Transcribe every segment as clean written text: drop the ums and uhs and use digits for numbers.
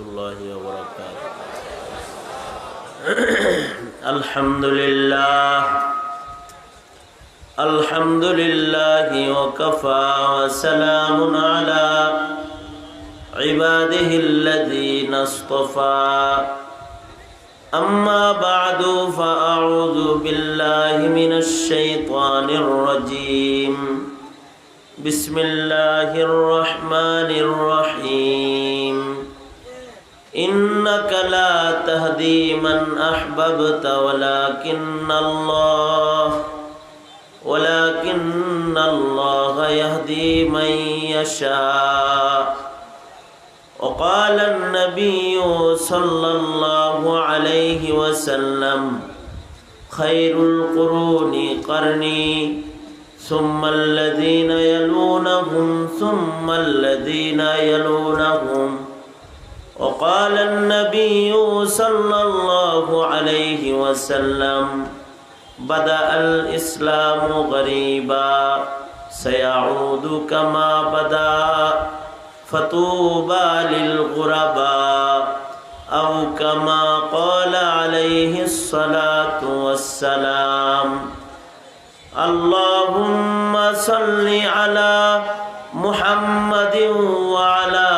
الله وبركاته. الحمد لله وكفى وسلام على عباده الذين اصطفى. أما بعد فأعوذ بالله من الشيطان الرجيم. بسم الله الرحمن الرحيم. إنك لا تهدي من أحببت ولكن الله يهدي من يشاء. وقال النبي صلى الله عليه وسلم خير القرون قرني ثم الذين يلونهم ثم الذين يلونهم. وقال النبي صلى الله عليه وسلم بدأ الإسلام غريبا سيعود كما بدأ فطوبى للغرباء أو كما قال عليه الصلاة والسلام. اللهم صل على محمد وعلى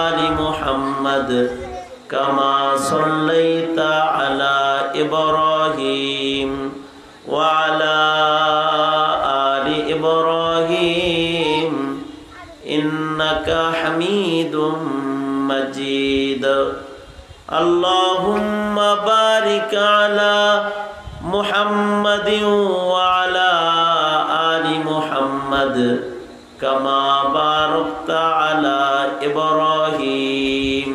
آل محمد كما صليت على إبراهيم وعلى آل إبراهيم إنك حميد مجيد. اللهم بارك على محمد وعلى آل محمد كما باركت على إبراهيم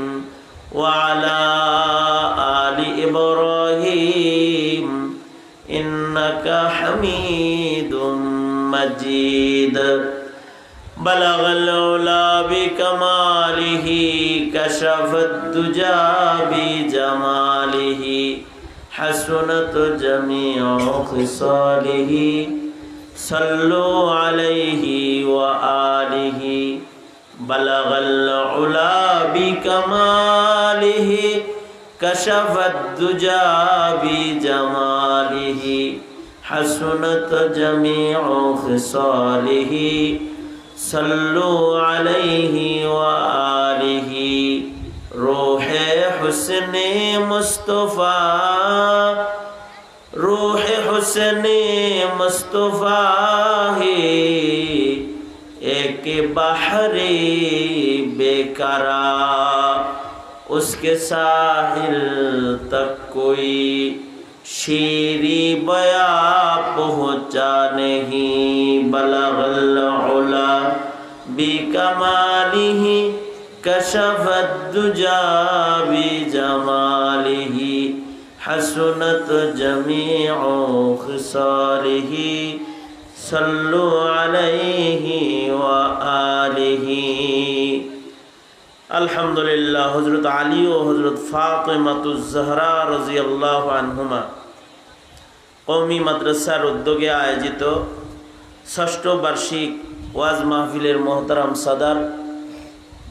وعلى آل إبراهيم إنك حميد مجيد. بلغ العلا بكماله كشف الدجى بجماله حسنت جميع خصاله صلوا عليه وآله. بلغ العلا بكماله كشف الدجى بجماله حسنت جميع خصاله صلوا عليه وآله. روح حسن مصطفى روح حسن مصطفى है एक बहरे बेकरार उसके साहिल तक कोई शीरी बया पहुँचा नहीं. बलगल उला बिकमालिही कशफत दुजा बिजमालिही हसनत जमीउ खिसालिही सल्लु अलैहि व आलिही. अल्हम्दुलिल्लाह. हजरत अली व हजरत फातिमातुज ज़हरा রাদিয়াল্লাহু আনহুমা কওমি মাদ্রাসার উদ্যোগে আয়োজিত ষষ্ঠ বার্ষিক ওয়াজ মাহফিলের মোহতারাম সাদার,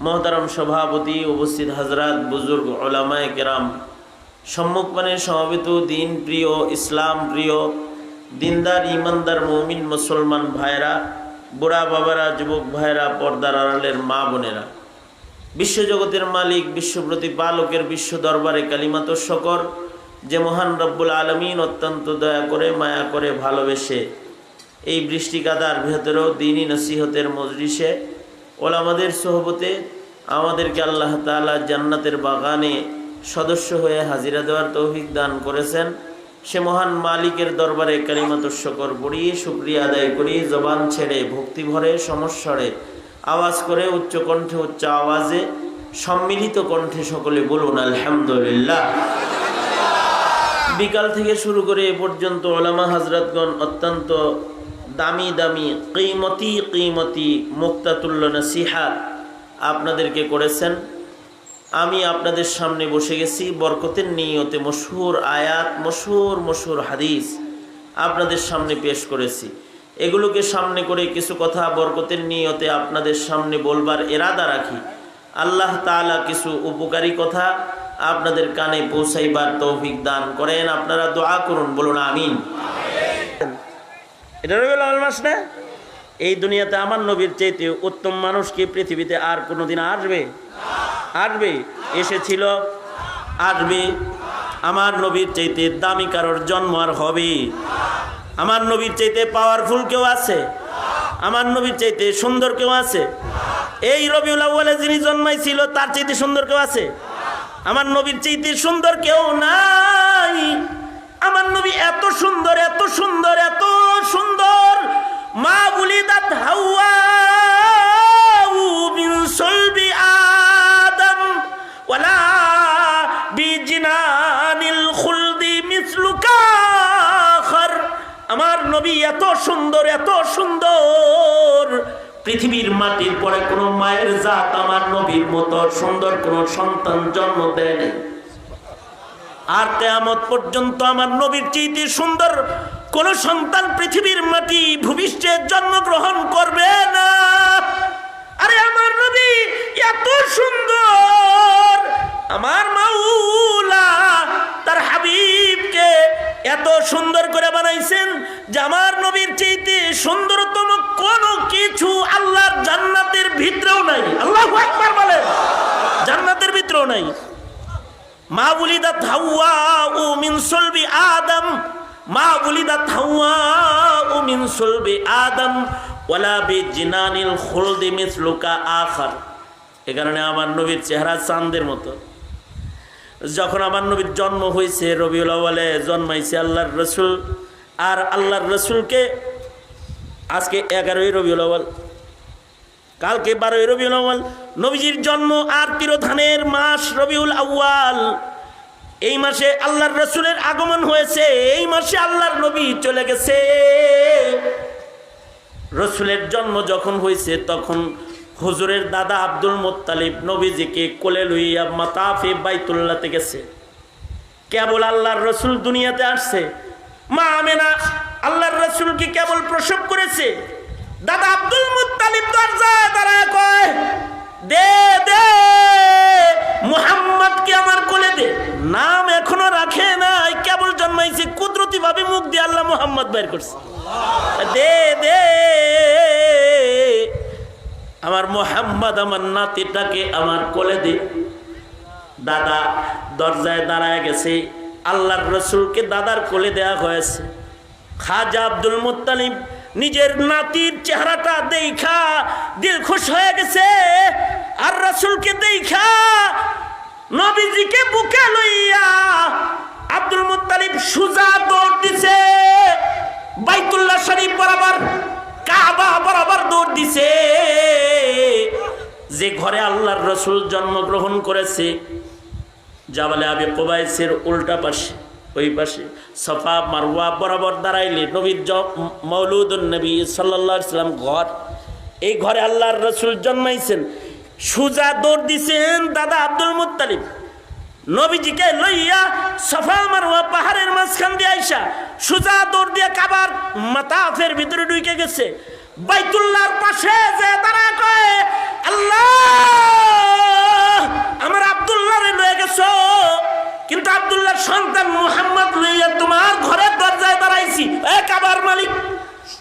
মোহতারাম সভাপতি, উপস্থিত হযরত, বুজুর্গ, উলামায়ে কেরাম, সম্মুখপানে সমবেত দিন প্রিয়, ইসলাম প্রিয়, দিনদার, ইমানদার, মুমিন মুসলমান ভাইরা, বুড়া বাবারা, যুবক ভাইরা, পর্দার আড়ালের মা বোনেরা, বিশ্বজগতের মালিক, বিশ্ব প্রতিপালকের বিশ্ব দরবারে কালিমাত শকর যে মহান রব্বুল আলমিন অত্যন্ত দয়া করে, মায়া করে, ভালোবেসে এই বৃষ্টিকাদার ভেতরেও দ্বীনি নসিহতের মজলিসে ওলামাদের সোহবতে আমাদেরকে আল্লাহ তাআলা জান্নাতের বাগানে সদস্য হয়ে হাজিরা দেওয়ার তৌফিক দান করেছেন। সে মহান মালিকের দরবারে কালিমাত শকর পড়ি, শুকরিয়া আদায় করি, জবান ছেড়ে ভক্তি ভরে সমস্বরে আওয়াজ করে, উচ্চ কণ্ঠে, উচ্চ আওয়াজে, সম্মিলিত কণ্ঠে সকলে বলুন আলহামদুলিল্লাহ। বিকাল থেকে শুরু করে এ পর্যন্ত ওলামা হযরতগণ অত্যন্ত দামি দামি কিমতি মুক্তাতুল্য নসিহাত আপনাদেরকে করেছেন। আমি আপনাদের সামনে বসে গেছি বরকতের নিয়তে মশহুর আয়াত, মশহুর হাদিস আপনাদের সামনে পেশ করেছি। এগুলোকে সামনে করে কিছু কথা বরকতের নিয়তে আপনাদের সামনে বলবার ইরাদা রাখি। আল্লাহ তাআলা কিছু উপকারী কথা আপনাদের কানে পৌঁছাইবার তৌফিক দান করেন। আপনারা দোয়া করুন, বলুন আমিন। এটা রবিউল আউয়াল মাস না? এই দুনিয়াতে আমার নবীর চাইতে উত্তম মানুষ কি পৃথিবীতে আর কোনোদিন আসবে? আসবে, এসেছিল, আসবে। আমার নবীর চাইতে দামি কারোর জন্ম আর হবে? আমার নবীর চাইতে পাওয়ারফুল কেউ আছে? আমার নবীর চাইতে সুন্দর কেউ আছে? এই রবিউল আউয়ালে যিনি জন্মাইছিল তার চাইতে সুন্দর কেউ আছে? আমার নবীর চাইতে সুন্দর কেউ নাই। আমার নবী এত সুন্দর, এত সুন্দর, এত সুন্দর। মা উলিদাত হাওয়া মিন সুলবি আদম ওয়ালা বিজিনানিল খুলদি মিসলুকা আখার। আমার নবী এত সুন্দর, এত সুন্দর, পৃথিবীর মাটির পরে কোন মায়ের জাত আমার নবীর মতো সুন্দর কোন সন্তান জন্ম দেয়নি। আর কিয়ামত পর্যন্ত আমার নবীর চাইতে সুন্দর কোন সন্তান পৃথিবীর মাটি ভূপৃষ্ঠে জন্মগ্রহণ করবে না। আরে আমার নবী এত সুন্দর, আমার মাওলা তার হাবিবকে এত সুন্দর করে বানাইছেন যে আমার নবীর চাইতে সুন্দরতম কোন কিছু আল্লাহর জান্নাতের ভিতরেও নাই। আল্লাহু আকবার বলেন, জান্নাতের ভিতরেও নাই। মা উলিদাত হাওয়া মিন সুলবি আদম, মা উলিদাত হাওয়া মিন সুলবি আদম ওয়ালা বিজিনানিল খুলদি মিসলুকা আখার। এ কারণে আমার নবীর চেহারা চাঁদের মতো। যখন আমার নবীর জন্ম হয়েছে রবিউল আউয়ালে জন্মাইছে আল্লাহর রসুল, আর আল্লাহর রসুলকে আজকে 11ই রবিউল আউয়াল, কালকে 12ই রবিউল আউয়াল। নবীজির জন্ম আর তিরোধানের মাস রবিউল আউয়াল। এই মাসে আল্লাহর রসুলের আগমন হয়েছে, এই মাসে আল্লাহর নবী চলে গেছে। রসুলের জন্ম যখন হয়েছে তখন হুজুরের দাদা আব্দুল মুত্তালিব নবীজিকে কোলে লইয়া মাতাফে বাইতুল্লাহতে গেছে। কেবল আল্লাহর রসুল দুনিয়াতে আসছে, মা আমেনা আল্লাহর রসুলকে কেবল প্রসব করেছে। দাদা আব্দুল মুত্তালিব দরজায় দাঁড়ায় কয়, দে দে মুহাম্মদকে আমার কোলে দে। নাম এখনো রাখে নাই, কেবল জন্মাইছে, কুদরতি ভাবে মুখ দিয়ে আল্লাহ মুহাম্মদ বের করছে। দে দে আমার মুহাম্মদ, আমার নাতিটাকে আমার কোলে দে। দাদা দরজায় দাঁড়ায় গেছে, আল্লাহর রসুলকে দাদার কোলে দেয়া হয়েছে। খাজা আব্দুল মুত্তালিব নিজের নাতির চেহারাটা দেখা দিল খুশ হয়ে গেছে, আর রসুলকে দেখা নবীজিকে বুকে লইয়া আব্দুল মুত্তালিব সুজা দৌড় দিছে, বাইতুল্লাহ শরীফ বরাবর, কাবা বরাবর দৌড় দিছে। যে ঘরে আল্লাহর রসুল জন্মগ্রহণ করেছে জাবালে আবি কুবাইসের উল্টা পাশে, ওই পাশে সাফা মারওয়া বরাবর দাঁড়াইলে নবীর মৌলুদুন নবী সাল্লাল্লাহু আলাইহি সাল্লাম ঘর, এই ঘরে আল্লাহর রসুল জন্মাইছেন। সুজা দৌড় দিছেন দাদা আব্দুল মুত্তালিব, নবীজিকে লইয়া সাফা মারওয়া পাহাড়ের মাঝখান দিয়ে আইসা সুজা দৌড় দিয়ে কাবার মাতাফের ভিতরে ঢুকে গেছে। বাইতুল্লাহর পাশে যে দাঁড়া কয়, আল্লাহ আমার আব্দুল্লাহরে লয়ে গেছো, কিন্তু আব্দুল্লাহর সন্তান মুহাম্মদ লইয়া তোমার ঘরের দরজায় দাঁড়াইছি, এ কাবার মালিক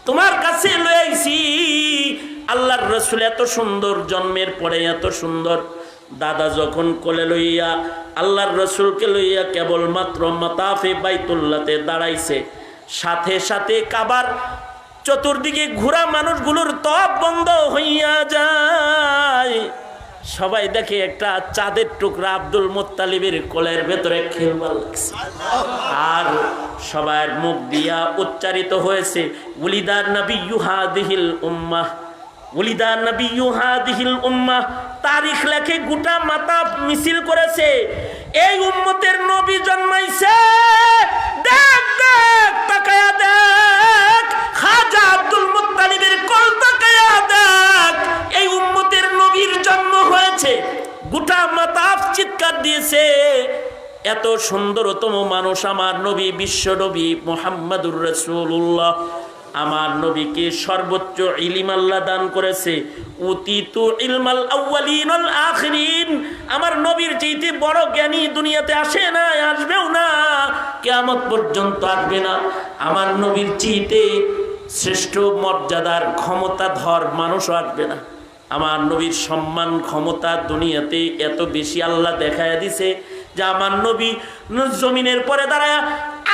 তোমার কাছে লয়ে আইছি। আল্লাহর রসুল এত সুন্দর, জন্মের পরে এত সুন্দর। দাদা যখন কোলে লইয়া আল্লাহর রসুলকে লইয়া কেবলমাত্র মাতাফে বাইতুল্লাহতে দাঁড়াইছে, সাথে সাথে কাবার চতুর্দিকে ঘোরা মানুষগুলোর তপ বন্ধ হইয়া যায়। সবাই দেখে একটা চাঁদের টুকরা আব্দুল মুত্তালিবের কোলের ভেতরে খেলবার লাগছে, আর সবার মুখ দিয়া উচ্চারিত হয়েছে, উলিদার নবিয়্যু হাদিহিল উম্মাহ, উলিদার নবিয়্যু হাদিহিল উম্মাহ। তারিখ লেখে গোটা মাথা মিছিল করেছে, এই উম্মতের নবী জন্মাইছে। দেখ দেখ তাকায়া দেখ, খাজা আব্দুল মুত্তালিবের কোল তাকায়া দেখ, এই উম্মতের নবীর জন্ম হয়েছে। গোটা মাতাফ চিৎকার দিয়েছে, এত সুন্দরতম মানুষ আমার নবী, বিশ্ব নবী মুহাম্মাদুর রাসূলুল্লাহ আমার নবীকে সর্বোচ্চ ইলম আল্লাহ দান করেছে। উতিতু ইলমাল আউয়ালিন ওয়াল আখিরিন। আমার নবীর চাইতে বড় জ্ঞানী দুনিয়াতে আসে না, আসবেও না, কিয়ামত পর্যন্ত আসবে না। আমার নবীর চাইতে শ্রেষ্ঠ মর্যাদার ক্ষমতাধর মানুষও আসবে না। আমার নবীর সম্মান ক্ষমতা দুনিয়াতে এত বেশি আল্লাহ দেখায় দিছে যে আমার নবী জমিনের পরে দাঁড়ায়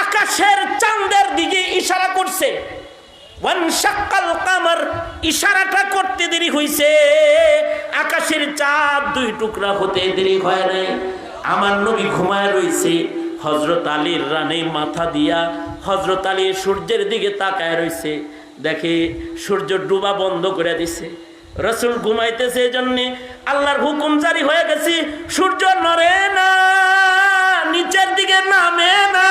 আকাশের চাঁদের দিকে ইশারা করছে। ওয়ানশাক্কাল কামার, ইশারাটা করতে দেরি হইছে, আকাশের চাঁদ দুই টুকরা হতে দেরি হয় নাই। আমার নবী ঘুমায় রইছে, হযরত আলীর রানে মাথা দিয়া হযরত আলী সূর্যের দিকে তাকায় রইছে, দেখে সূর্য ডুবা বন্ধ করে দিছে। রাসূল ঘুমাইতেছে, এজন্য আল্লাহর হুকুম জারি হয়ে গেছে, সূর্য নড়ে না, নিচের দিকে নামে না।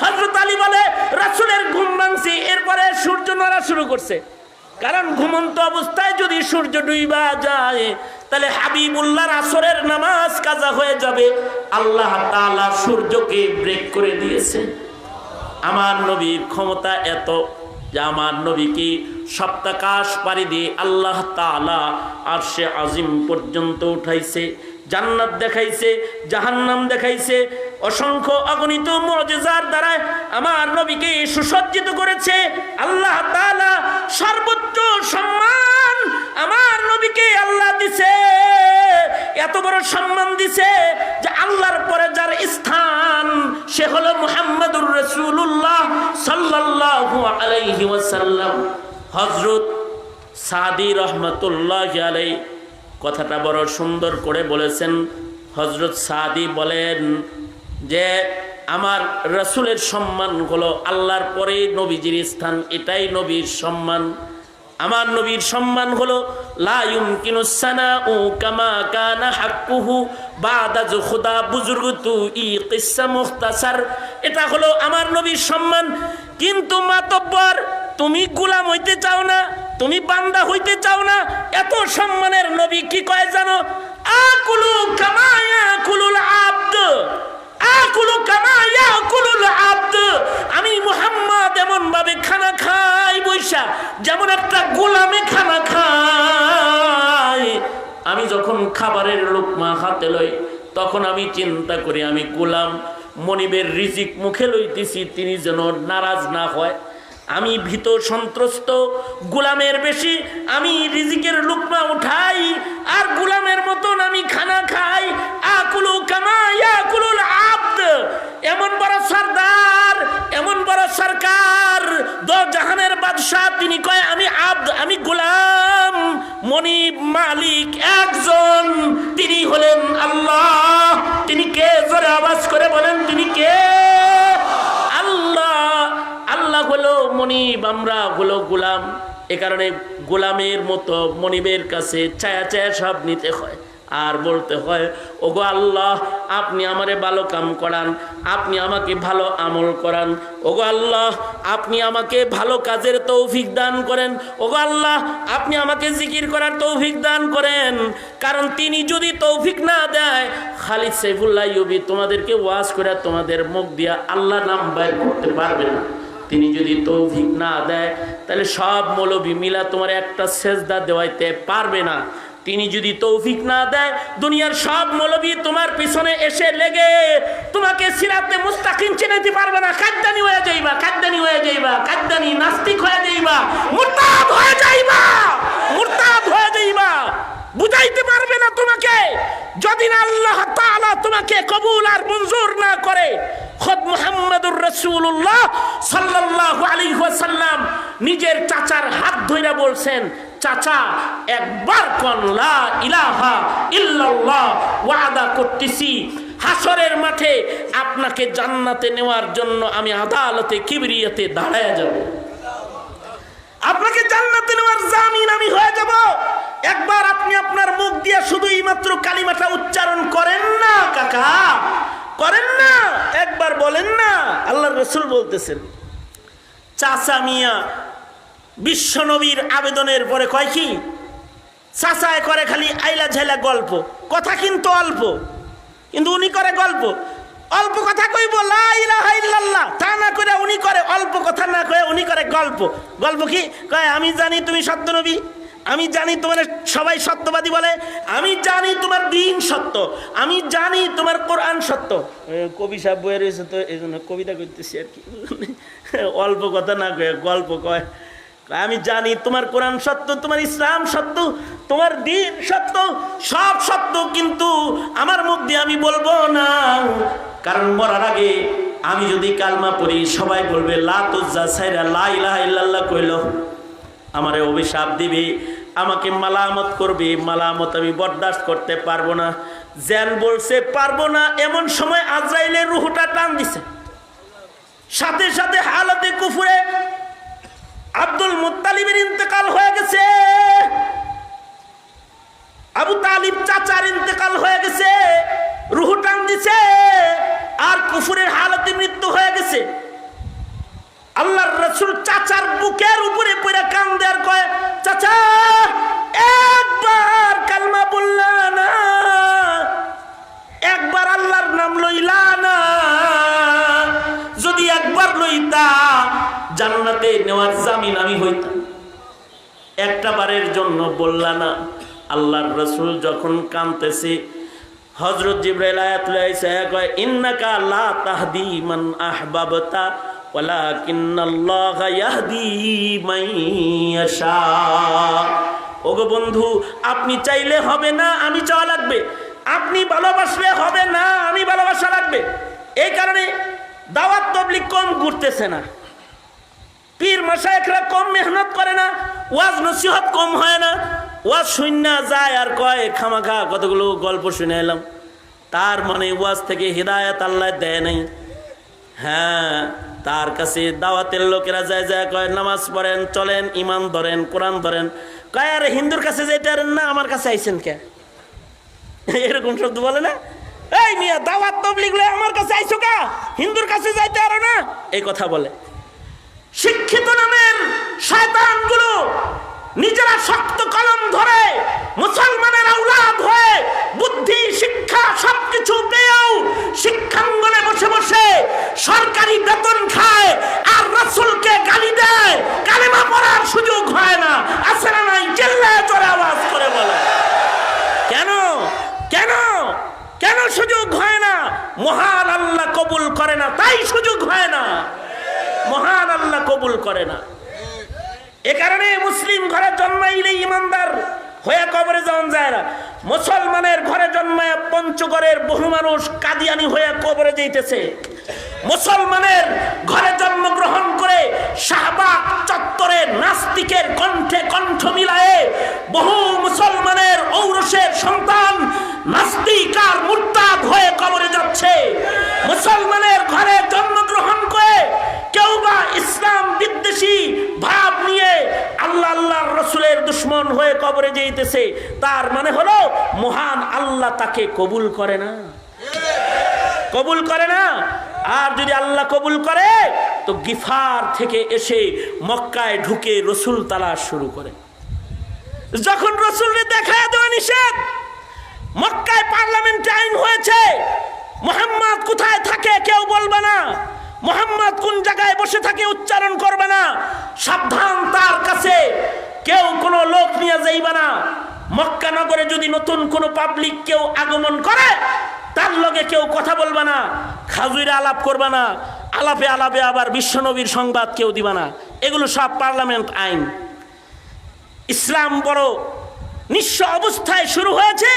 হযরত আলী বলে রাসূলের ঘুম ভাঙছে, এরপরে সূর্য নড়া শুরু করছে। কারণ ঘুমন্ত অবস্থায় যদি সূর্য ডুইবা যায় তাহলে হাবিবুল্লাহর আসরের নামাজ কাজা হয়ে যাবে। আল্লাহ তাআলা সূর্যকে ব্রেক করে দিয়েছে। আমার নবীর ক্ষমতা এত যে আমার নবীকে সপ্তাকাশ পাড়ি দিয়ে আল্লাহ তাআলা আরশে আজিম পর্যন্ত উঠাইছে, জান্নাত দেখাইছে, জাহান্নাম দেখাইছে, অসংখ্য অগণিত মুজিজার দ্বারা আমার নবীকে সুসজ্জিত করেছে। আল্লাহ তাআলা সর্বোচ্চ সম্মান আমার নবীকে আল্লাহ দিছে, এত বড় সম্মান দিছে যে আল্লাহর পরে যার স্থান সে হলো মুহাম্মদুর রাসূলুল্লাহ সাল্লাল্লাহু আলাইহি ওয়াসাল্লাম। হযরত সাদি রহমাতুল্লাহি আলাইহি কথাটা বড় সুন্দর করে বলেছেন। হযরত সাদি বলেন যে আমার রাসূলের সম্মান হলো আল্লাহর পরে নবীজির স্থান, এটাই নবীর সম্মান। আমার নবীর সম্মান হলো লা ইউমকিনুস সানাউ কামা কানা হাক্কুহু বাদা যু খুদা বুজুর্গ তু ই কিসসা মুখতাসার। এটা হলো আমার নবীর সম্মান। কিন্তু মাতব্বর, তুমি গোলাম হইতে চাও না, তুমি বান্দা হইতে চাও না, এত সম্মানের নবী কি কয় জানো? আকুলু কামা ইয়াকুলুল আবদ, আকুলু কামা ইয়াকুলুল আবদ। আমি মুহাম্মদ এমন ভাবে খানা খাই বৈশা যেমন একটা গোলামে খানা খায়। আমি যখন খাবারের লোকমা হাতে লই তখন আমি চিন্তা করি আমি গোলাম, মনিবের রিজিক মুখে লইতেছি, তিনি যেন নারাজ না হয়। আমি ভীত সন্ত্রস্ত, গোলামের বেশি আমি রিজিকের লুকমা উঠাই আর গোলামের মতন আমি খানা খাই। আকুলু কামা ইয়াকুলুল আবদ। এমন বড় সরদার, এমন বড় সরকার, দো জাহানের বাদশাহ, তিনি কয় আমি আবদ, আমি গোলাম। মনিব মালিক একজন, তিনি হলেন আল্লাহ। তিনি কে? জোরে আওয়াজ করে বলেন, তিনি কে? আল্লাহ। আল্লাহ হলো মনিব, আমরা হলো গোলাম। এ কারণে গোলামের মতো মনিবের কাছে চায়া চায়া সব নিতে হয় আর বলতে হয়, ওগো আল্লাহ, আপনি আমারে ভালো কাম করান, আপনি আমাকে ভালো আমল করান। ওগো আল্লাহ, আপনি আমাকে ভালো কাজের তৌফিক দান করেন। ওগো আল্লাহ, আপনি আমাকে জিকির করার তৌফিক দান করেন। কারণ তিনি যদি তৌফিক না দেয়, খালিদ সাইফুল্লাহ আইয়ুবী তোমাদেরকে ওয়াজ করে তোমাদের মুখ দিয়া আল্লাহ নাম বাইর করতে পারবে না। তিনি যদি তৌফিক না দেয় তাহলে সব মৌলবী মিলা তোমার একটা সেজদা দেওয়াইতে পারবে না। তিনি যদি তৌফিক না দেয়, দুনিয়ার সব মৌলবী তোমার পিছনে এসে লেগে তোমাকে সিরাতে মুস্তাকিম চিনাইতে পারবে না। কাদ্দানি হয়ে যাইবা, কাদ্দানি হয়ে যাইবা, কাদ্দানি নাস্তিক হয়ে যাইবা, মুরতাদ হয়ে যাইবা, মুরতাদ হয়ে যাইবা। বুঝাইতে পারবে না তোমাকে যদি না আল্লাহ তাআলা তোমাকে কবুল আর মঞ্জুর না করে। খুদ মুহাম্মদুর রাসূলুল্লাহ সাল্লাল্লাহু আলাইহি ওয়াসাল্লাম নিজের চাচার হাত ধরে বলছেন, চাচা একবার কোন লা ইলাহা ইল্লাল্লাহ, ওয়াদা করতেছি হাসরের মাঠে আপনাকে জান্নাতে নেওয়ার জন্য আমি আদালতে কিবরিয়াতে দাঁড়ায় যাব, আপনাকে জান্নাতে নেওয়ার জামিন আমি হয়ে যাব। একবার আপনি আপনার মুখ দিয়ে শুধুই মাত্র কালিমাটা উচ্চারণ করেন না কাকা, করেন না, একবার বলেন না। আল্লাহর রাসূল বলতেছেন, চাচা মিয়া বিশ্ব নবীর আবেদনের পরে কয় কি? চাচায় করে খালি আইলা ঝাইলা গল্প, কথা কিন্তু অল্প, কিন্তু উনি করে গল্প। অল্প কথা কইব লা ইলাহা ইল্লাল্লাহ, তা না করে উনি করে অল্প কথা না কয়ে উনি করে গল্প। গল্প কি কয়? আমি জানি তুমি সত্য নবী, আমি জানি তোমার সবাই সত্যবাদী বলে, আমি জানি তোমার দিন সত্য, আমি জানি তোমার কোরআন সত্য। কবি সাহেব বয়ে রয়েছে তো এই জন্য কবিতা করতেছি আর কি। অল্প কথা না কয়ে গল্প কয়। আমি জানি তোমার কোরআন সত্য, তোমার ইসলাম সত্য, তোমার দিন সত্য, সব সত্য, কিন্তু আমার মুখ দিয়ে আমি বলবো না, কারণ মরার আগে আমি যদি কালমা পড়ি সবাই বলবে লাত উজ্জা ছাইরা লা ইলাহা ইল্লাল্লাহ কইল, আমারে অভিশাপ দিবে, আমাকে মালামত করবে, মালামত আমি বরদাস্ত করতে পারবো না। জ্ঞান বলছে পারবো না, এমন সময় আজরাইলের রুহটা টান দিছে, সাথে সাথে হালতে কুফরে আব্দুল মুত্তালিবের ইন্তেকাল হয়ে গেছে, আবু তালিব চাচার ইন্তেকাল হয়ে গেছে, রুহ টান দিছে, আর কুফরের হালতে মৃত্যু হয়ে গেছে। আল্লাহর রাসূল চাচার বুকের উপরে পড়ে কান্দে আর কয়, চাচা একবার কালমা বললা না, একবার আল্লাহর নাম লইলা না, যদি একবার লইতা জান্নাতে নেওয়ার জামিন আমি হইতাম, একটা বারের জন্য বললা না। আল্লাহর রাসূল যখন কাঁদতেছে, হযরত জিবরাইল আয়াত লইছে কয়, ইন্নাকা লা তাহদি মান আহবাবতা ওয়ালাকিন্নাল্লাহা ইয়াহদি মান ইয়াশা। ওগো বন্ধু, আপনি চাইলে হবে না, আমি চাওয়া লাগবে, আপনি ভালোবাসলে হবে না, আমি ভালোবাসা লাগবে। এই কারণে দাওয়াত তাবলীগ কম ঘুরতেছে না, পীর মাশায়েখরা কম মেহনত করে না, ওয়াজ নসিহত কম হয় না। ওয়াজ শুননা যায় আর কয় খামাখা কতগুলো গল্প শুনে এলাম, তার মানে ওয়াজ থেকে হিদায়াত আল্লাহ দেয় নাই। হ্যাঁ, তার কাছে দাওয়াতের লোকেরা যায় যায় কয় নামাজ পড়েন, চলেন, ইমান ধরেন, কোরআন ধরেন, কয় আরে হিন্দুর কাছে যেতে পারেন না, আমার কাছে আইছেন কে? এরকম শব্দ বলে না? এই মিয়া, দাওয়াত তাবলীগ লয়ে আমার কাছে আইছো কা? হিন্দুর কাছে যাইতে পারো না, এই কথা বলে। শিক্ষিত নামের শয়তানগুলো নিজেরা শক্ত কলম ধরে মুসলমানের আওলাদ হয়ে বুদ্ধি শিক্ষা সবকিছু পেয়েও শিক্ষাঙ্গনে বসে বসে সরকারি বেতন খায় আর রাসূলকে গালি দেয়, কালেমা পড়ার সুযোগ হয় না। আছে না নাই? চিল্লায় জোরে আওয়াজ করে বলে। কেন কেন কেন সুযোগ হয় না? মহান আল্লাহ কবুল করে না, তাই সুযোগ হয় না। মহান আল্লাহ কবুল করে না। এ কারণে মুসলিম ঘরে জন্মাইলে ইমানদার হয়ে কবরে যাওয়া যায় না। মুসলমানের ঘরে জন্মায় পঞ্চগড়ের বহু মানুষ কাদিয়ানি হয়ে কবরে যাইতেছে। মুসলমানের ঘরে জন্মগ্রহণ করে শাহবাগ চত্বরে নাস্তিকের কণ্ঠে কণ্ঠ মিলায়ে বহু মুসলমানের ঔরসের সন্তান নাস্তিক আর মুরতাদ হয়ে কবরে যাচ্ছে। মুসলমানের ঘরে জন্মগ্রহণ করে কেউ বা ইসলাম বিদ্বেষী ভাব নিয়ে আল্লাহ আল্লাহর রাসূলের দুশমন হয়ে কবরে যাইতেছে। তার মানে হলো মহান আল্লাহ তাকে কবুল করে না, কবুল করে না। আর যদি আল্লাহ কবুল করে তো গিফার থেকে এসে মক্কায় ঢুকে রসুল তালাশ শুরু করে। যখন রসুলকে দেখায় দেওয়া নিষেধ, মক্কায় পার্লামেন্টে আইন হয়েছে, মুহাম্মদ কোথায় থাকে কেউ বলবে না, মুহাম্মদ কোন জায়গায় বসে থাকে উচ্চারণ করবে না, সাবধান, তার কাছে কেউ কোনো লোক নিয়ে যাইবে না। মক্কা নগরে যদি নতুন কোনো পাবলিক কেউ আগমন করে তার লগে কেউ কথা বলবে না, খাজুরে আলাপ করবে না, আলাপে আলাপে আবার বিশ্বনবীর সংবাদ কেউ দিবে না। এগুলো সব পার্লামেন্ট আইন। ইসলাম বড় নিঃস্ব অবস্থায় শুরু হয়েছে।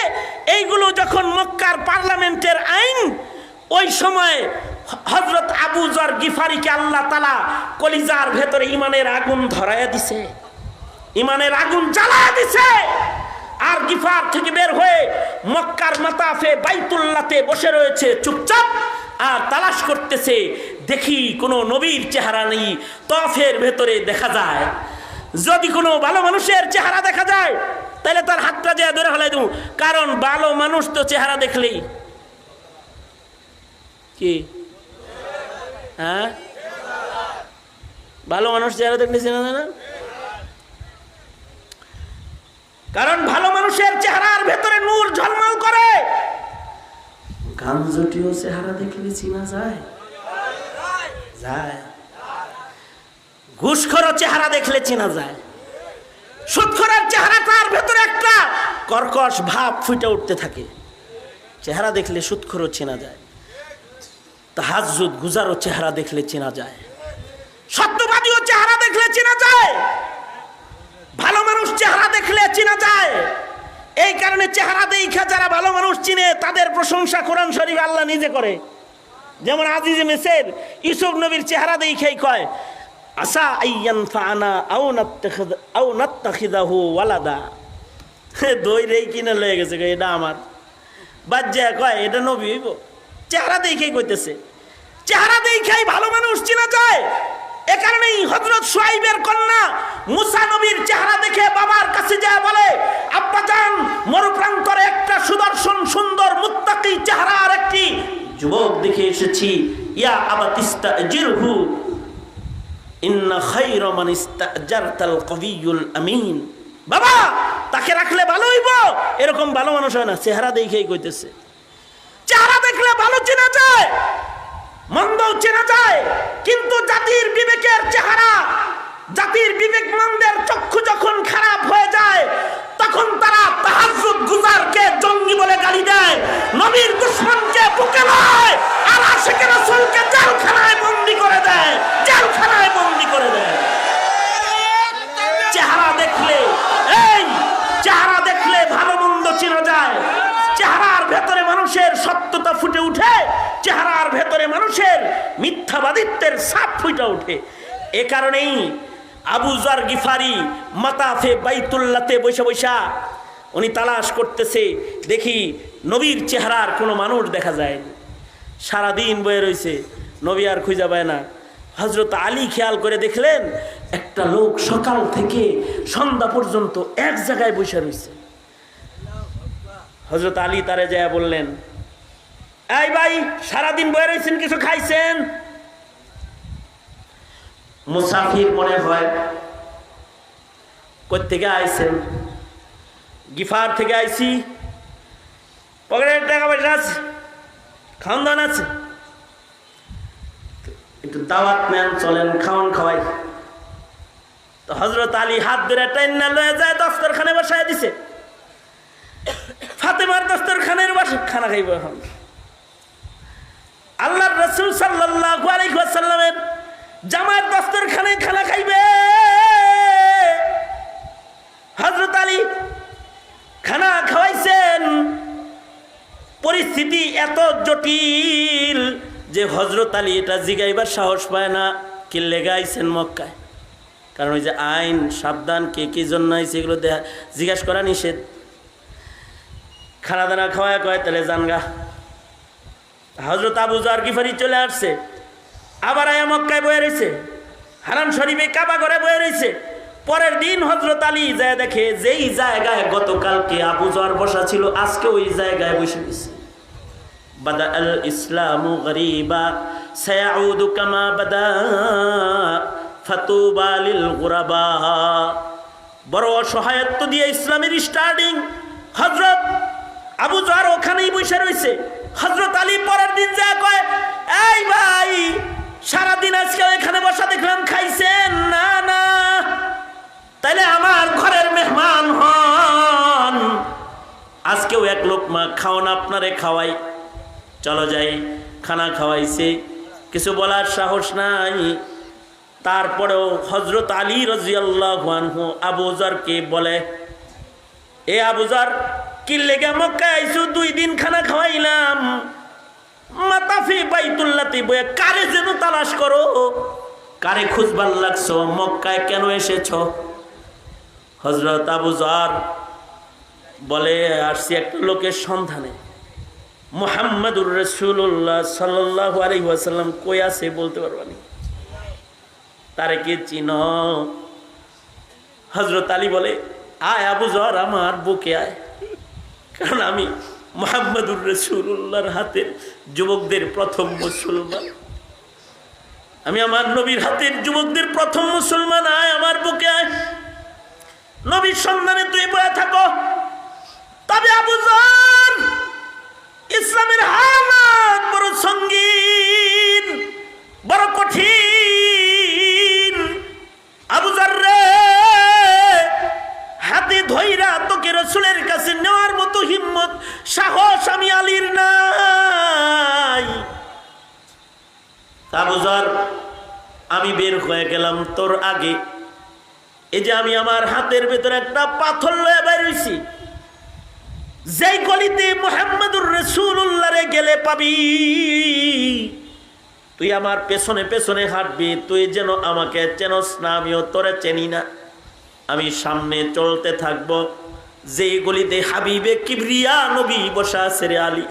এইগুলো যখন মক্কার পার্লামেন্টের আইন, ওই সময় হযরত আবু যর গিফারিকে আল্লাহ তাআলা কলিজার ভেতরে ইমানের আগুন ধরায়া দিছে, ইমানের আগুন জ্বালায়া দিছে। আর গিফার থেকে বের হয়ে মক্কার মাতাফে বাইতুল্লাহতে বসে রয়েছে চুপচাপ, আর তালাশ করতেছে, দেখি কোনো নবীর চেহারা নেই। তফের ভেতরে দেখা যায়, যদি কোনো ভালো মানুষের চেহারা দেখা যায় তাহলে তার হাতটা যে ধরে ফেলাই দেব, কারণ ভালো মানুষ তো চেহারা দেখলেই কি, হ্যাঁ, ভালো মানুষ চেহারা দেখলে চেনা যায় না। কারণ ভালো মানুষের চেহারার ভেতরে নূর ঝলমল করে। খানজটিও চেহারা দেখলে চিনা যায়? যায়। ঘুষখোরও চেহারা দেখলে চেনা যায়। সুদখোরের চেহারাটার ভেতরে একটা কর্কশ ভাব ফুটে উঠতে থাকে, চেহারা দেখলে সুদখোরও চেনা যায়। তাহাজ্জুদ গুজারও চেহারা দেখলে চেনা যায়। সত্যবাদীও চেহারা দেখলে চেনা যায়। ভালো মানুষ চেহারা দেখলে চেনা যায়। এই কারণে চেহারা দেখা যারা ভালো মানুষ চিনে তাদের প্রশংসা কোরআন শরীফ আল্লাহ নিজে করে। যেমন আজিজে মিসর ইউসুফ নবীর চেহারা দেখেই কয় আসা আইয়ান ফানা আও নাত্তাখিদাহু ওয়ালাদা। দইরেই কিনে লয়ে গেছে, এটা আমার বাজ্জা, কয় এটা নবী হইব। চেহারা দেখেই কইতেছে, চেহারা দেখেই ভালো মানুষ চিনা যায়। এ কারণেই হযরত শুআইবের কন্যা মুসা নবীর চেহারা দেখে বাবার কাছে যায় বলে, আব্বাজান মরুপ্রান্তরে একটা সুদর্শন সুন্দর মুত্তাকি চেহারার একটি যুবক দেখে এসেছি। ইয়া আবাতিস্তাজিরহু ইন্না খায়রা মান ইস্তাজারতাল কবিয়ুল আমিন। বাবা তাকে রাখলে ভালো হইব। এরকম ভালো মানুষ হয় না, চেহারা দেখেই কইতেছে। চেহারা দেখলে ভালো চেনা যায়, মন্দও চেনা যায়। কিন্তু জাতির বিবেকের চেহারা, জাতির বিবেকমন্দের চক্ষু যখন খারাপ হয়ে যায় তখন তারা তাহাজ্জুদ গুজারকে জঙ্গি বলে গালি দেয়, নবীর দুশমনকে বুকে লয়, আর আশিকে রাসূলকে জেলখানায় বন্দী করে দেয়, জেলখানায় বন্দী করে দেয়। চেহারা দেখলে, এই চেহারা দেখলে ভালো মন্দ চেনা যায়। চেহারার ভেতরে মানুষের সত্যতা ফুটে উঠে, চেহারার ভেতরে মানুষের মিথ্যাবাদিত্বের ছাপ ফুটে ওঠে। এ কারণেই আবু যর গিফারি মাতাফে বাইতুল্লাতে বসে বসা উনি তালাশ করতেছে, দেখি নবীর চেহারার কোনো মানুষ দেখা যায়। সারাদিন বয়ে রয়েছে, নবী আর খুঁজে পায় না। হযরত আলী খেয়াল করে দেখলেন একটা লোক সকাল থেকে সন্ধ্যা পর্যন্ত এক জায়গায় বসে রয়েছে। হযরত আলী তারে যায় বললেন, এই ভাই সারাদিন বয়ে রয়েছেন, কিছু খাইছেন? মুসাফির মনে হয়। কই থেকে আইছেন? গিফার থেকে আইছি। পকেটের টাকা পয়সা আছে, খাওয়ান দাওয়ান আছে, একটু দাওয়াত নেন, চলেন খাওয়ান খাওয়াই। তো হযরত আলী হাত ধরে টাইনা লয়ে যায় দস্তরখানে বসায় দিছে। ফাতেমার দস্তরখানের বসে খানা খাইব। এখন আল্লাহর রাসূল সাল্লাল্লাহু আলাইহি ওয়াসাল্লামের জামাত দস্তরখানে খানা খাইবে। হযরত আলী খানা খাওয়াইছেন। পরিস্থিতি এত জটিল যে হযরত আলী এটা জিগাইবার সাহস পায় না, কি লেগে আইছেন মক্কায়। কারণ ওই যে আইন, সাবধান, কে কি জন্য আইছে এগুলো জিজ্ঞাসা করা নিষেধ। খানা দানা খাওয়ায় কয় তাহলে জানগা। হযরত আবু যর গিফারি চলে আসছে, আবার আয়া মক্কায় বয়ে রয়েছে, হারাম শরীফে কাবা ঘরে বয়ে রয়েছে। পরের দিন হযরত আলী যায় দেখে যেই জায়গায় গতকালকে আবু যর বসা ছিল আজকে ওই জায়গায় বসে গেছে। বাদা আল ইসলামু গরিবা সায়াউদু কামা বাদা ফাতুবা লিল গুরাবা। বড় সহায়ত্ব দিয়ে ইসলামের স্টার্টিং। হযরত আবু যর ওখানেই বসে রয়েছে। হযরত আলী পরের দিন যায় কয়, এই ভাই সারাদিন আজকে এখানে বসা দেখলাম, খাইছেন? না না, তাইলে আমার ঘরের মেহমান হন, আজকেও এক লোকমা খাওয়ান আপনারে খাওয়াই, চলো যাই। খানা খাওয়াইছে, কিছু বলার সাহস নাই। তারপরেও হযরত আলী রাদিয়াল্লাহু আনহু আবু যরকে বলে, এ আবু যর, কি লেগে মক্কায় আইছো? 2 দিন খানা খাওয়াইলাম, মাতাফি বাইতুল্লাতে বয়ে কারে যেন তালাশ করো, কারে খুঁজবার লাগছো, মক্কায় কেন এসেছো? হযরত আবু যর বলে, আসছি একটা লোকের সন্ধানে। মুহাম্মাদুর রাসূলুল্লাহ সাল্লাল্লাহু আলাইহি ওয়াসাল্লাম কই আছে বলতে পারবানি? তারে কি চিনো? হযরত আলী বলে, আয় আবু যর, আমার বুকে আয়, কারণ আমি মুহাম্মাদুর রাসূলুল্লাহর হাতের যুবকদের প্রথম মুসলমান, আমি আমার নবীর হাতের যুবকদের প্রথম মুসলমান। আয় আমার বুকে আয়, নবীর সন্ধানে তুই বয়ে থাকো। তবে আবু যর ইসলামের হার না আবু যর, আমি বের হয়ে গেলাম তোর আগে। এই যে আমি আমার হাতের ভেতরে একটা পাথর লয়ে বের হইছি, যেই গলিতে মুহাম্মদুর রাসূলুল্লাহরে গেলে পাবি, তুই আমার পেছনে পেছনে হাঁটবি। তুই যেন আমাকে চেনস না, আমিও তোরে চিনি না। আমি সামনে চলতে থাকব। যেই গলিতে হাবিবে কিবরিয়া নবী বসা আছে রে আলী,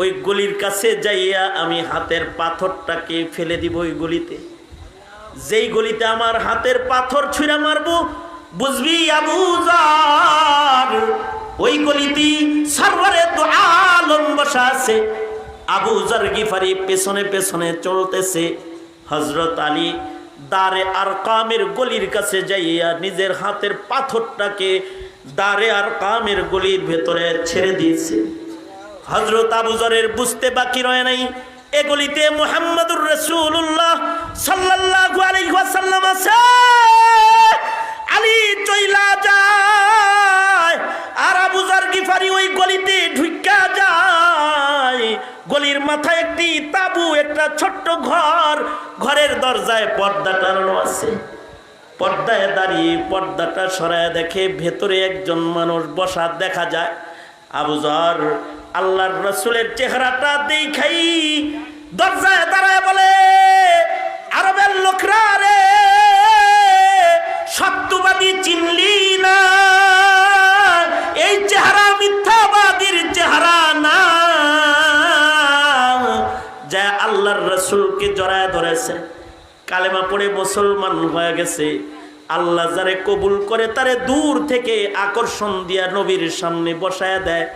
ওই গলির কাছে যাইয়া আমি হাতের পাথরটাকে ফেলে দিব ওই গলিতে। যেই গলিতে আমার হাতের পাথর ছুঁড়া মারবো, বুঝবি আবু যর ওই গলিতে সরওয়ারে দু আলম বসা আছে। আবু যর গিফারি পেছনে পেছনে চলতেছে। হযরত আলী দারে আরকামের গলির কাছে যাইয়া নিজের হাতের পাথরটাকে দারে আরকামের গলির ভেতরে ছেড়ে দিয়েছে। হযরত আবু যরের বুঝতে বাকি রয় নাই, এ গলিতে মুহাম্মদুর রাসূলুল্লাহ সাল্লাল্লাহু আলাইহি ওয়াসাল্লাম আছে। আলী চইলা যায় আর আবু যর গিফারি ওই গলিতে ঢুইকা যায়। গলির মাথায় একটি তাবু, একটা ছোট্ট ঘর, ঘরের দরজায় পর্দা টানানো আছে। পর্দায় দাঁড়িয়ে পর্দাটা সরায় দেখে ভেতরে একজন মানুষ বসা দেখা যায়। আবু যর আল্লাহর রাসূলের চেহারাটা দেখাই দরজায় দাঁড়ায় বলে, আরবের লোকরা রে, সত্যবাদী চিনলি না? এই চেহারা মিথ্যাবাদীর চেহারা না। যা আল্লাহর রাসূলকে জড়ায় ধরেছে, কালেমা পড়ে মুসলমান হয়ে গেছে। আল্লাহ যারে কবুল করে তারে দূর থেকে আকর্ষণ দিয়া নবীর সামনে বসায় দেয়।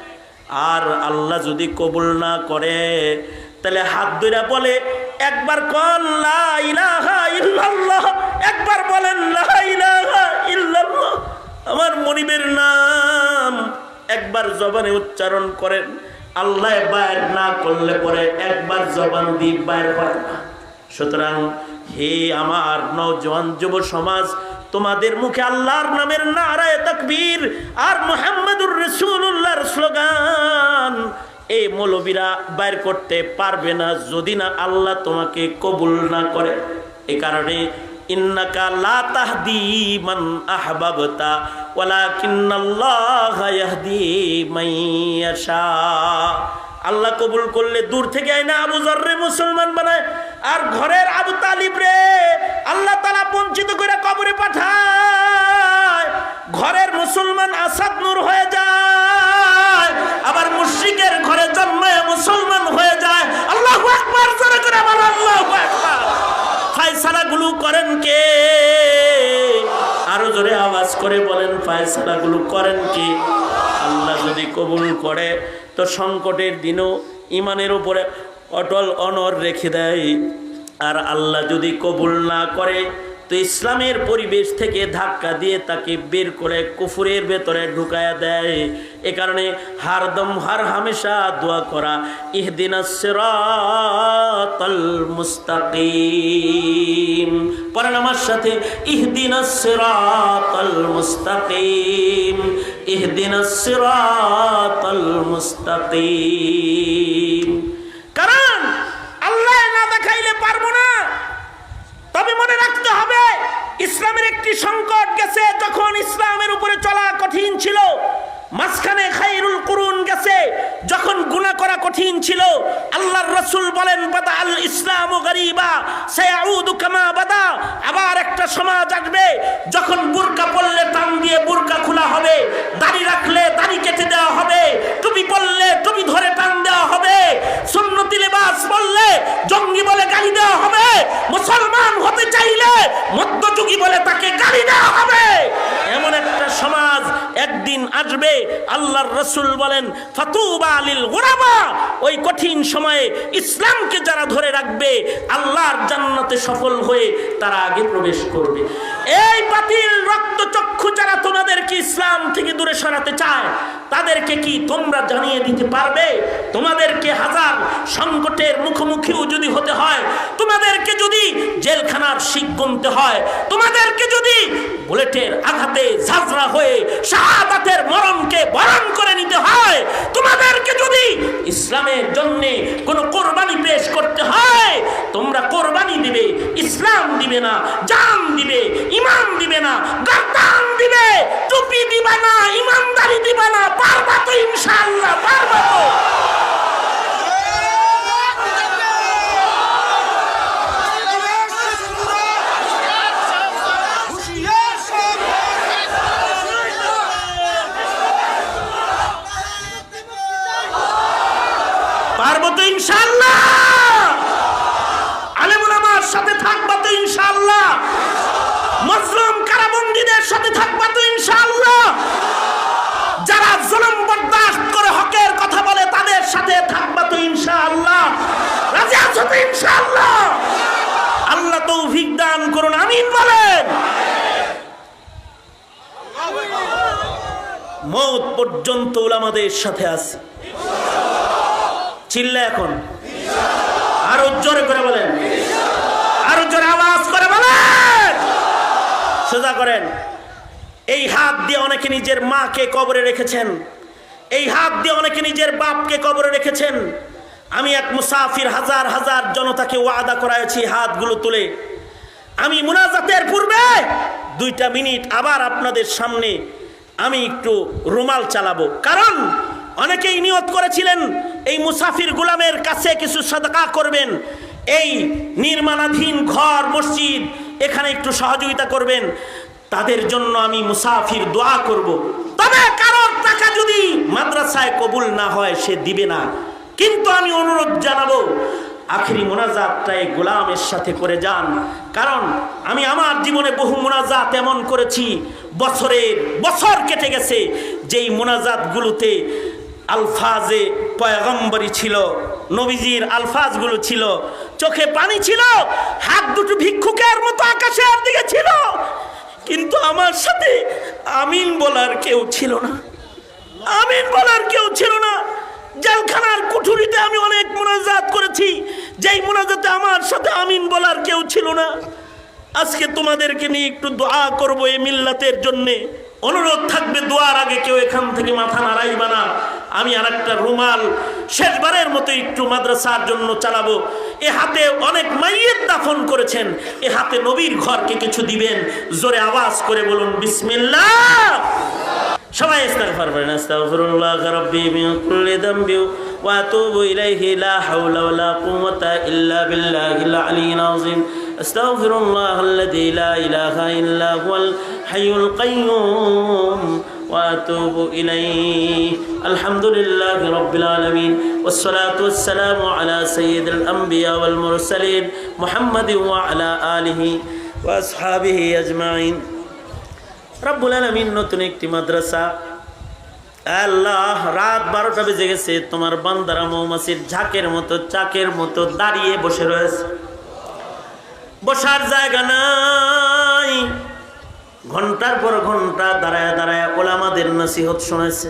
আর আল্লাহ যদি কবুল না করে, তাহলে হাত ধরে বলে, একবার কোন লা ইলাহা ইল্লাল্লাহ, একবার বলেন লা ইলাহা ইল্লাল্লাহ, আমার মনিবের নাম একবার জবানে উচ্চারণ করেন। আল্লাহ বাইর না করলে পরে একবার জবান দিয়ে বাইর হয় না। সুতরাং হে আমার নওজোয়ান যুব সমাজ, তোমাদের মুখে আল্লাহর নামের নারায়ে তাকবীর আর মুহাম্মদুর রাসূলুল্লাহর স্লোগান এই মৌলবীরা বাইর করতে পারবে না, যদি না আল্লাহ তোমাকে কবুল না করে। এই কারণে ইন্নাকা লা তাহদি মান আহবাবতা ওয়ালাকিন্নাল্লাহা ইয়াহদি মান ইয়াশা। আল্লাহ কবুল করলে দূর থেকে আইনা আবু যররে মুসলমান বানায়, আর ঘরের আবু তালিব রে আল্লাহ তাআলা বঞ্চিত করে কবরে পাঠায়। ঘরের মুসলমান আসাদ নূর হয়ে যায়, আবার মুশরিকের ঘরে জন্মায় মুসলমান হয়ে যায়। আল্লাহু আকবার, জোরে করে বলো আল্লাহু আকবার। ফায়সালাগুলো করেন কে? আরো জোরে আওয়াজ করে বলেন, ফায়সালাগুলো করেন কে? আল্লাহ যদি কবুল করে তো সংকটের দিনও ইমানের উপরে অটল অনর রেখে দেয়। আর আল্লাহ যদি কবুল না করে তো ইসলামের পরিবেশ থেকে ধাক্কা দিয়ে তাকে বের করে কুফুরের ভেতরে ঢুকায়া দেয়। এ কারণে হারদম হার হামেশা দোয়া করা, ইহদিনাস সিরাতাল মুস্তাকিম। পড়েন আমার সাথে, ইহদিনাস সিরাতাল মুস্তাকিম, ইহদিনাস সিরাতাল মুস্তাকিম। কারণ আল্লাহ না দেখাইলে পারবো না। তবে মনে রাখতে হবে, ইসলামের একটি সংকট গেছে যখন ইসলামের উপরে চলা কঠিন ছিল। মাঝখানে খায়রুল কুরুন গেছে যখন গুনাহ করা কঠিন ছিল। আল্লাহর রাসূল বলেন, বাদা আল ইসলামু গরীবা সায়াউদু কামা বাদা। আবার একটা সমাজ আসবে যখন বুরকা পরলে টান দিয়ে বুরকা খোলা হবে, দাড়ি রাখলে দাড়ি কেটে দেওয়া হবে, টুপি পরলে টুপি ধরে টান দেওয়া হবে, সুন্নতি লিবাস পরলে জঙ্গি বলে গালি দেওয়া হবে, মুসলমান হতে চাইলে মধ্যযুগী বলে তাকে গালি দেওয়া হবে। এমন একটা সমাজ একদিন আসবে। আল্লাহর রাসূল বলেন, ফাতুবা লিল গুরাবা। ওই কঠিন সময়ে ইসলামকে যারা ধরে রাখবে আল্লাহর জান্নাতে সফল হয়ে তারা আগে প্রবেশ করবে। এই বাতিল রক্তচক্ষু যারা তোমাদেরকে ইসলাম থেকে দূরে সরাতে চায়, তাদেরকে কি তোমরা জানিয়ে দিতে পারবে? তোমাদেরকে হাজার সংকটের মুখোমুখিও যদি হতে হয়, তোমাদেরকে যদি জেলখানার শিক গুনতে হয়, তোমাদেরকে যদি বুলেটের আঘাতে ঝাঁঝরা হয়ে শাহাদাতের মরণকে বরণ করে নিতে হয়, তোমাদেরকে যদি ইসলামের জন্য কোনো কোরবানি পেশ করতে হয়, তোমরা কোরবানি দিবে, ইসলাম দিবে না, জান দিবে, ইমান দিবে না, গর্দান দিবে, টুপি দিবা না, ইমানদারি দিবা না, পারবা তো ইনশাআল্লাহ, পারবা তো। পারবো তো ইনশাআল্লাহ, আলেম ওলামার সাথে থাকবা তো ইনশাআল্লাহ, মজলুম কারাবন্দীদের সাথে থাকবা তো ইনশাআল্লাহ, যারা জুলুম বরদাস্ত করে হকের কথা বলে তাদের সাথে থাকবা তো ইনশাআল্লাহ, রাজি আছো তো ইনশাআল্লাহ? আল্লাহ তৌফিক দান করুন, আমিন বলেন। মওত পর্যন্ত ওলামাদের সাথে আছে। চিল্লা এখন আরো জোরে করে বলেন, আরো জোরে আওয়াজ করে বলেন, সোজা করেন। এই হাত দিয়ে অনেকে নিজের মাকে কবরে রেখেছেন, এই হাত দিয়ে অনেকে নিজের বাপকে কবরে রেখেছেন। আমি এক মুসাফির হাজার হাজার জনতাকে ওয়াদা করাইছি হাতগুলো তুলে। আমি মুনাজাতের পূর্বে 2টা মিনিট আবার আপনাদের সামনে আমি একটু রুমাল চালাবো, কারণ অনেকেই নিয়ত করেছিলেন এই মুসাফির গোলামের কাছে কিছু সাদকা করবেন, এই নির্মাণাধীন ঘর মসজিদ এখানে একটু সহযোগিতা করবেন, তাদের জন্য আমি মুসাফির দোয়া করব। তবে কারোর টাকা যদি মাদ্রাসায় কবুল না হয় সে দিবে না, কিন্তু আমি অনুরোধ জানাবো আখেরি মোনাজাতটা এই গোলামের সাথে করে যান। কারণ আমি আমার জীবনে বহু মোনাজাত এমন করেছি, বছরের বছর কেটে গেছে, যেই মোনাজাতগুলোতে আলফাজে পয়গম্বরী ছিল, নবীজির আলফাজগুলো ছিল, চোখে পানি ছিল, হাত দুটো ভিক্ষুকের মতো আকাশের দিকে ছিল, কিন্তু আমার সাথে আমিন বলার কেউ ছিল না, আমিন বলার কেউ ছিল না। জেলখানার কুঠুরিতে আমি অনেক মোনাজাত করেছি, যেই মোনাজাতে আমার সাথে আমিন বলার কেউ ছিল না। আজকে তোমাদেরকে নিয়ে একটু দোয়া করবো এই মিল্লাতের জন্যে। অনুরোধ থাকবে দোয়ার আগে কেউ এখান থেকে মাথা নাড়াইবা না। আমি আর একটা রুমাল শেষবারের মতো একটু মাদ্রাসার জন্য চালাবো। এ হাতে অনেক মাইয়িত দাফন করেছেন, এ হাতে নবীর ঘরকে কিছু দিবেন। জোরে আওয়াজ করে বলুন বিসমিল্লাহ। সবাই ইস্তিগফার করেন, আস্তাগফিরুল্লাহ রাব্বি মিন কুল্লি যামবি ওয়া আতুবু ইলাইহি, লা হাওলা ওয়ালা কুওয়াতা ইল্লা বিল্লাহিল আলিয়্যিল আযীম। আস্তাগফিরুল্লাহাল্লাযী লা ইলাহা ইল্লা হুয়াল হাইয়ুল কাইয়্যুম ওয়া আতুবু ইলাইহি। আলহামদুলিল্লাহি রাব্বিল আলামিন ওয়াসসালাতু ওয়াসসালামু আলা সাইয়্যিদিল আমবিয়া ওয়াল মুরসালিন মুহাম্মাদিন ওয়া আলা আলিহি ওয়া আসহাবিহি আজমাইন। রব্বুল আলামিন নতুন একটি মাদ্রাসা, আল্লাহ রাত 12টা বেজে গেছে, তোমার বান্দারা মৌমাছির ঝাঁকের মতো চাকের মতো দাঁড়িয়ে বসে রয়েছে, বসার জায়গা নাই। ঘন্টার পর ঘন্টা দাঁড়ায় দাঁড়ায় ওলামাদের নসিহত শুনেছে।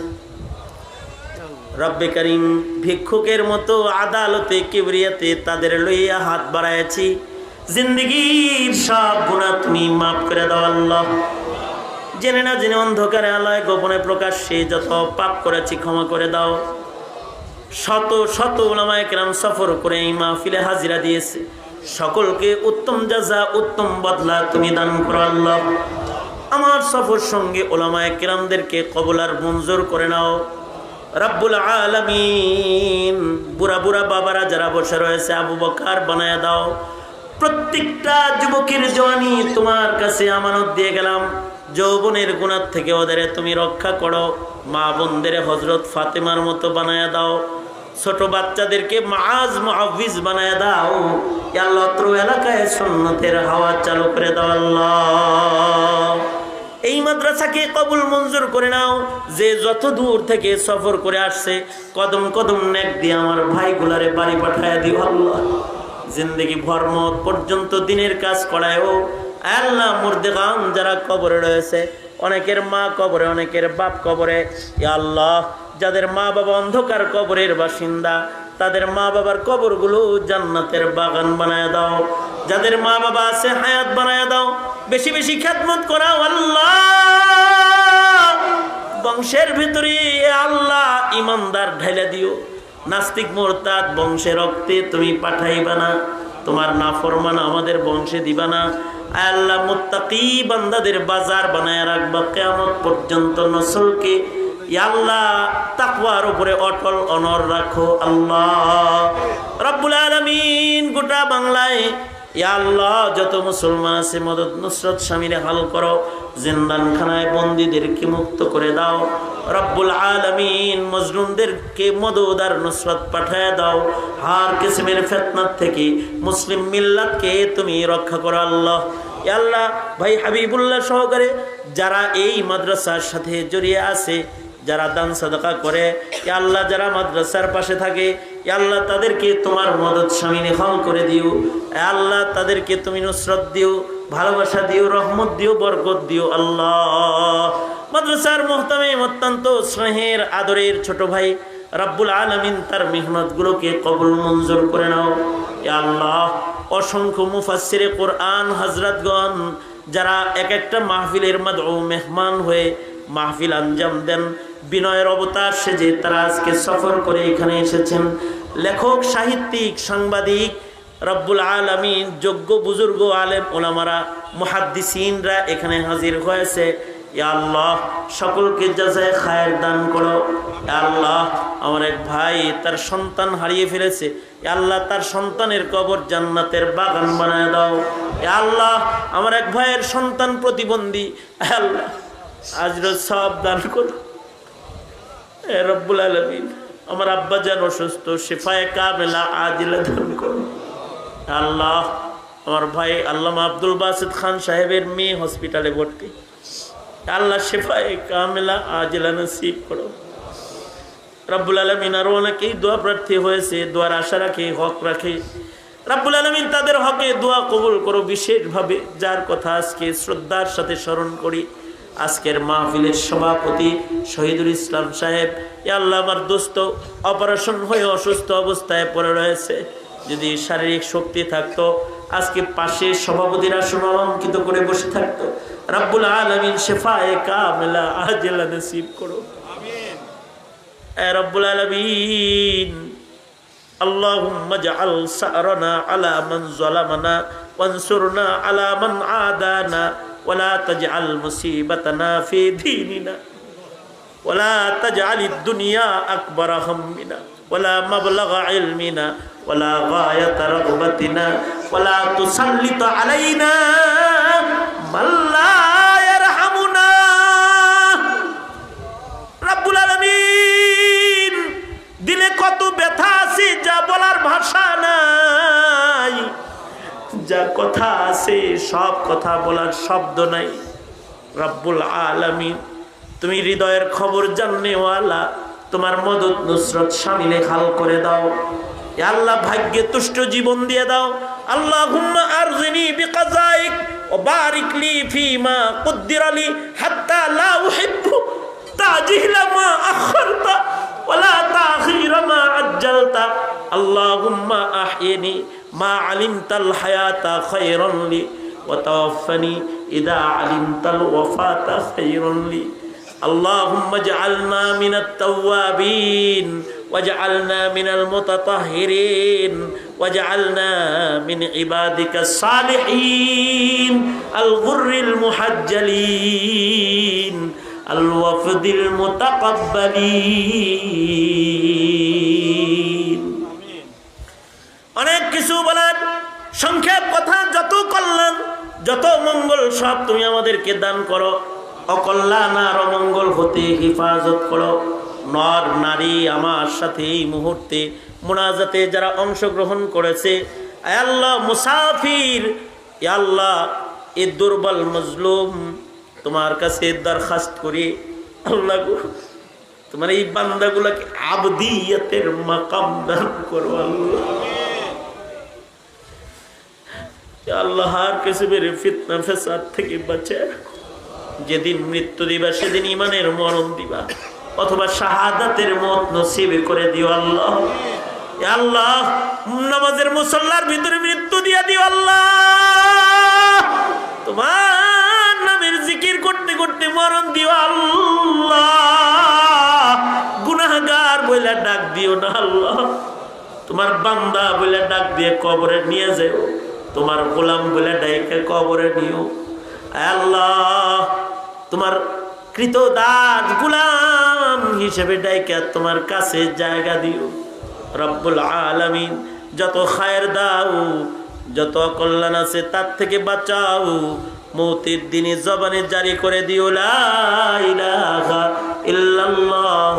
রব্বে কারীম ভিক্ষুকের মতো আদালতে কিবরিয়াতে তাদের লইয়া হাত বাড়াইছি, জিন্দেগীর সব গুনাহ তুমি মাফ করে দাও আল্লাহ। জেনে না জেনে অন্ধকারে আলোয় গোপনে প্রকাশ্যে যত পাপ করেছি ক্ষমা করে দাও। শত শত উলামায়ে কেরাম সফর করে এই মাহফিলে হাজিরা দিয়েছে, সকলকে উত্তম জাযা উত্তম বদলা তুমি দান করো আল্লাহ। আমার সফর সঙ্গে উলামায়ে কেরামদেরকে কবুল আর মঞ্জুর করে নাও রব্বুল আলামিন। বুড়া বুড়া বাবারা যারা বসে রয়েছে আবু বকর বানায়া দাও। প্রত্যেকটা যুবকের জওয়ানি তোমার কাছে আমানত দিয়ে গেলাম, যৌবনের গুনাহ থেকে ওদের তুমি রক্ষা করো। মা বোনদের হযরত ফাতেমার মতো বানায়া দাও, ছোট বাচ্চাদেরকে মুআজ মুআউযিজ বানায়া দাও। ইয়া আল্লাহ অত্র এলাকায় সুন্নতের হাওয়া চালু করে দাও আল্লাহ। এই মাদ্রাসাকে কবুল মঞ্জুর করে নাও। যে যত দূর থেকে সফর করে আসছে কদম কদম নেক দিয়ে আমার ভাইগুলারে বাড়ি পাঠায়া দিও আল্লাহ। জিন্দেগি ভর মত পর্যন্ত দিনের কাজ করায়ও আল্লাহ। মুর্দেগান যারা কবরে রয়েছে, অনেকের মা কবরে, অনেকের বাপ কবরে, ইয়া আল্লাহ যাদের মা বাবা অন্ধকার কবরের বাসিন্দা তাদের মা বাবার কবরগুলো জান্নাতের বাগান বানায় দাও। যাদের মা বাবা আছে হায়াত বানায় দাও, বেশি বেশি খেদমত করাও আল্লাহ। বংশের ভিতরে আল্লাহ ইমানদার ঢাইলা দিও, নাস্তিক মুরতাদ বংশে রক্তে তুমি পাঠাইবা না। তোমার নাফরমান আমাদের বংশে দিবা না। আয় আল্লাহ, মুত্তাকি বান্দাদের বাজার বানায় রাখবা কিয়ামত পর্যন্ত। নসলকে ইয়া আল্লাহ তাকওয়ার উপরে অটল অনর রাখো আল্লাহ রাব্বুল আলামিন। গোটা বাংলায় ইয়া আল্লাহ যত মুসলমান আছে মদদ নুসরত শামিলে হাল করো। জিন্দানখানায় বন্দীদেরকে মুক্ত করে দাও রব্বুল আলামিন। মজলুমদেরকে মদদ আর নুসরত পাঠায় দাও। হার কিসমের ফিতনাত থেকে মুসলিম মিল্লাতকে তুমি রক্ষা করো আল্লাহ। ইয়া আল্লাহ, ভাই হাবিবুল্লাহ সহকারে যারা এই মাদ্রাসার সাথে জড়িয়ে আছে, যারা দান সাদাকা করে, ইয়া আল্লাহ যারা মাদ্রাসার পাশে থাকে, ইয়া আল্লাহ তাদেরকে তোমার মদদ শামিলে হাল করে দিও। ইয়া আল্লাহ তাদেরকে তুমি নুসরত দিও, ভালোবাসা দিও, রহমত দিও, বরকত দিও আল্লাহ। মাদ্রাসার মুহতামিম অত্যন্ত স্নেহের আদরের ছোট ভাই রব্বুল আলামিন তার মেহনতগুলোকে কবুল মঞ্জুর করে নাও ইয়া আল্লাহ। অসংখ্য মুফাসসিরে কোরআন হযরতগণ যারা এক একটা মাহফিলের মাদউ মেহমান হয়ে মাহফিল আঞ্জাম দেন, বিনয়ের অবতার সেজে তারা আজকে সফর করে এখানে এসেছেন। লেখক, সাহিত্যিক, সাংবাদিক রব্বুল আলামিন, যোগ্য বুজুর্গ আলেম ওলামারা, মুহাদ্দিসিনরা এখানে হাজির হয়েছে। ইয়া আল্লাহ সকলকে জাযায়ে খায়ের দান করো। ইয়া আল্লাহ আমার এক ভাই তার সন্তান হারিয়ে ফেলেছে, ইয়া আল্লাহ তার সন্তানের কবর জান্নাতের বাগান বানায় দাও। ইয়া আল্লাহ আমার এক ভাইয়ের সন্তান প্রতিবন্ধী, ইয়া আল্লাহ আজর সওয়াব দান করো এ রব্বুল আলামিন। আমার আব্বা জান অসুস্থ, শিফায়ে কামিলা আজিলা দান করো। আল্লাহ আমার ভাই আল্লামা আব্দুল বাসিত খান সাহেবের মেয়ে হসপিটালে ভর্তি, আল্লাহ শিফায়ে কামিলা আজিলা নসিব করো রব্বুল আলামিন। আরো অনেকেই দোয়া প্রার্থী হয়েছে, দোয়ার আশা রাখে, হক রাখে রব্বুল আলামিন, তাদের হকে দোয়া কবুল করো। বিশেষভাবে যার কথা আজকে শ্রদ্ধার সাথে স্মরণ করি, আজকের মাহফিলের সভাপতি শহীদুল ইসলাম সাহেব। ইয়া আল্লাহ আমার দোস্ত অপারেশন হয়ে অসুস্থ অবস্থায় পড়ে রয়েছে, যদি শারীরিক শক্তি থাকতো আজকে পাশে সভাপতির আসন অলঙ্কিত করে বসে থাকতো। রব্বুল আলামিন শিফায়ে কামিলা আজিলা নসিব করো আমিন এ রব্বুল আলামিন। আল্লাহুম্মা জাআল সারনা আলা মান যালামানা ওয়ানসুরনা আলা মান আদানা ওয়ালা তাজআল মুসিবাতানা ফি দীনিনা ওয়ালা তাজআলিদ দুনিয়া আকবার হাম্মিনা ওয়ালা মাবলাগা ইলমিনা ওয়ালা গায়াতা রাগবাতিনা ওয়ালা তুসাল্লিত আলাইনা মান লা ইয়ারহামুনা। রব্বুল আলামিন, দিলে কত ব্যথা আছে যা বলার ভাষা নাই, যা কথা আছে সব কথা বলার শব্দ নাই। রব্বুল আলামিন, তুমি হৃদয়ের খবর জাননেওয়ালা, তোমার মদদ নুসরত শামিলে হাল করে দাও। ইয়া আল্লাহ ভাগ্যে তুষ্ট জীবন দিয়ে দাও। আল্লাহুম্মা আরজিনি বিকাযাইক ওয়া বারিক লি ফীমা কুদ্দিরা লি হাত্তা লা উহিব্বু তাজিলা মা আখারতা ওয়ালা তাখিরা মা আজ্জালতা। আল্লাহুম্মা আহইনি মা আলিমতাল হায়াতা খায়রান লি ওয়া তাওয়াফফানি ইযা আলিমতাল ওয়াফাতা খায়রান লি। اللهم اجعلنا من التوابين واجعلنا من المتطهرين واجعلنا من عبادك الصالحين الغر المحجلين الوفد المتقبلين। অনেক কিছু বলার সংক্ষেপ কথা, যত কল্যাণ যত মঙ্গল সব তুমি আমাদেরকে দান করো। অকল্যাণ আর অমঙ্গল হতে হেফাজত করো। নর নারী আমার সাথে এই মুহূর্তে মুনাজাতে যারা অংশগ্রহণ করেছে, আয় আল্লাহ মুসাফির, ইয়া আল্লাহ এই দুর্বল মজলুম তোমার কাছে দরখাস্ত করি, আল্লাহ গো তোমার এই বান্দাগুলোকে আবদিয়তের মাকাম দান করো আল্লাহ। আল্লাহ আর কিসমের ফিতনা ফাসাদ থেকে বাঁচায়। যেদিন মৃত্যু দিবা সেদিন ইমানের মরণ দিবা, অথবা শাহাদাতের মত নসিব করে দিও আল্লাহ। ইয়া আল্লাহ নামাজের মুসাল্লার ভিতরে মৃত্যু দিয়া দিও আল্লাহ। তোমার নামের জিকির করতে করতে মরণ দিও আল্লাহ। গুনাহগার বইলা ডাক দিও না আল্লাহ। তোমার বান্দা বলে ডাক দিয়ে কবরে নিয়ে যাও, তোমার গোলাম বলে ডাইকে কবরে নিও। আল্লাহ তোমার কৃতদাস গোলাম হিসেবে ডাইকে তোমার কাছে জায়গা দিও। রব্বুল আলামিন যত খায়ের দাও, যত কল্যাণ আছে তার থেকে বাঁচাও। মৌতের দিনে জবানে জারি করে দিও লা ইলাহা ইল্লাল্লাহ